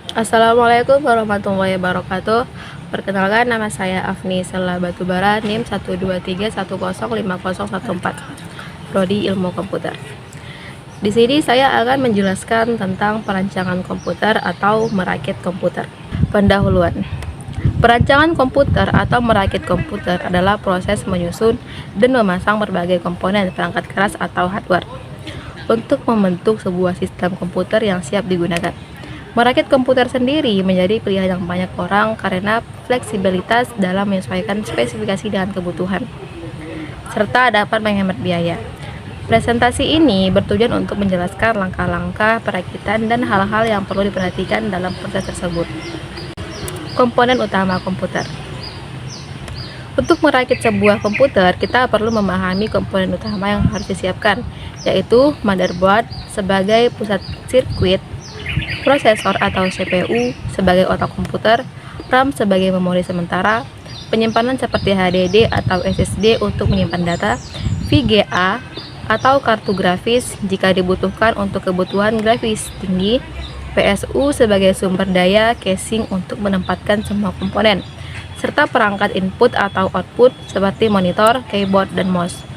Assalamualaikum warahmatullahi wabarakatuh. Perkenalkan, nama saya Afni Sela Batubara, NIM 123105014, Prodi Ilmu Komputer. Di sini saya akan menjelaskan tentang perancangan komputer atau merakit komputer. Pendahuluan. Perancangan komputer atau merakit komputer adalah proses menyusun dan memasang berbagai komponen perangkat keras atau hardware untuk membentuk sebuah sistem komputer yang siap digunakan. Merakit komputer sendiri menjadi pilihan yang banyak orang karena fleksibilitas dalam menyesuaikan spesifikasi dengan kebutuhan, serta dapat menghemat biaya. Presentasi ini bertujuan untuk menjelaskan langkah-langkah perakitan dan hal-hal yang perlu diperhatikan dalam proses tersebut. Komponen utama komputer. Untuk merakit sebuah komputer, kita perlu memahami komponen utama yang harus disiapkan, yaitu motherboard sebagai pusat sirkuit, prosesor atau CPU sebagai otak komputer, RAM sebagai memori sementara, penyimpanan seperti HDD atau SSD untuk menyimpan data, VGA atau kartu grafis jika dibutuhkan untuk kebutuhan grafis tinggi, PSU sebagai sumber daya casing untuk menempatkan semua komponen, serta perangkat input atau output seperti monitor, keyboard, dan mouse.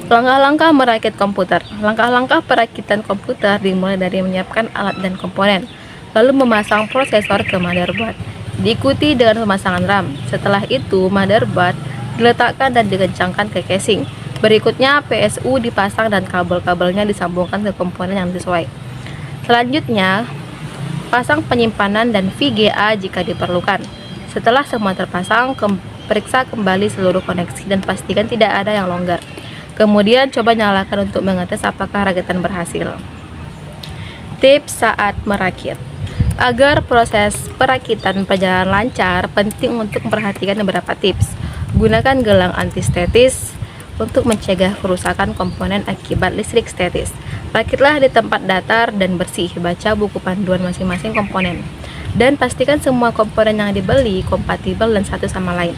Langkah-langkah merakit komputer. Langkah-langkah perakitan komputer dimulai dari menyiapkan alat dan komponen, lalu memasang prosesor ke motherboard, diikuti dengan pemasangan RAM. Setelah itu, motherboard diletakkan dan dikencangkan ke casing. Berikutnya, PSU dipasang dan kabel-kabelnya disambungkan ke komponen yang sesuai. Selanjutnya, pasang penyimpanan dan VGA jika diperlukan. Setelah semua terpasang, periksa kembali seluruh koneksi dan pastikan tidak ada yang longgar. Kemudian coba nyalakan untuk mengetes apakah rakitan berhasil. Tips saat merakit. Agar proses perakitan berjalan lancar, penting untuk memperhatikan beberapa tips. Gunakan gelang antistatis untuk mencegah kerusakan komponen akibat listrik statis. Rakitlah di tempat datar dan bersih. Baca buku panduan masing-masing komponen, dan pastikan semua komponen yang dibeli kompatibel dan satu sama lain.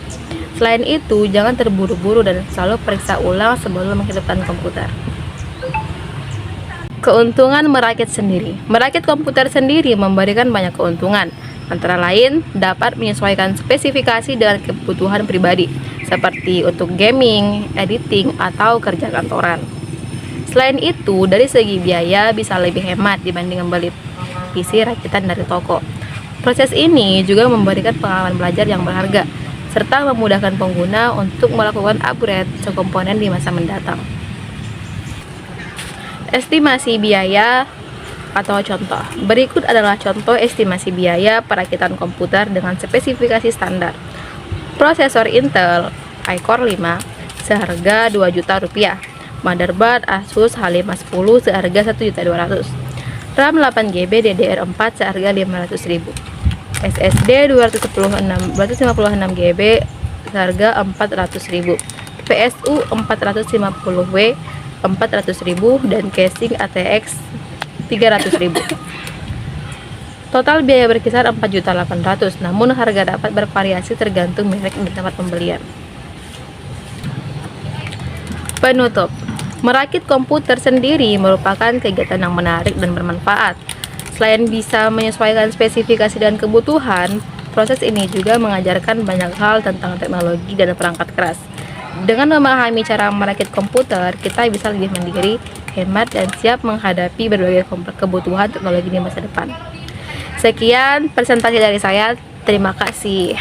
Selain itu, jangan terburu-buru dan selalu periksa ulang sebelum menghidupkan komputer. Keuntungan merakit sendiri. Merakit komputer sendiri memberikan banyak keuntungan. Antara lain, dapat menyesuaikan spesifikasi dengan kebutuhan pribadi, seperti untuk gaming, editing, atau kerja kantoran. Selain itu, dari segi biaya bisa lebih hemat dibanding membeli PC rakitan dari toko. Proses ini juga memberikan pengalaman belajar yang berharga, serta memudahkan pengguna untuk melakukan upgrade komponen di masa mendatang. Estimasi biaya atau contoh. Berikut adalah contoh estimasi biaya perakitan komputer dengan spesifikasi standar. Prosesor Intel iCore 5 seharga Rp2.000.000. Motherboard Asus H510 seharga Rp1.200.000. RAM 8GB DDR4 seharga Rp500.000. SSD 256GB seharga Rp400.000, PSU 450W Rp400.000, dan casing ATX Rp300.000. Total biaya berkisar Rp4.800.000, namun harga dapat bervariasi tergantung merek dan tempat pembelian. Penutup. Merakit komputer sendiri merupakan kegiatan yang menarik dan bermanfaat. Selain bisa menyesuaikan spesifikasi dan kebutuhan, proses ini juga mengajarkan banyak hal tentang teknologi dan perangkat keras. Dengan memahami cara merakit komputer, kita bisa lebih mandiri, hemat, dan siap menghadapi berbagai kebutuhan teknologi di masa depan. Sekian presentasi dari saya. Terima kasih.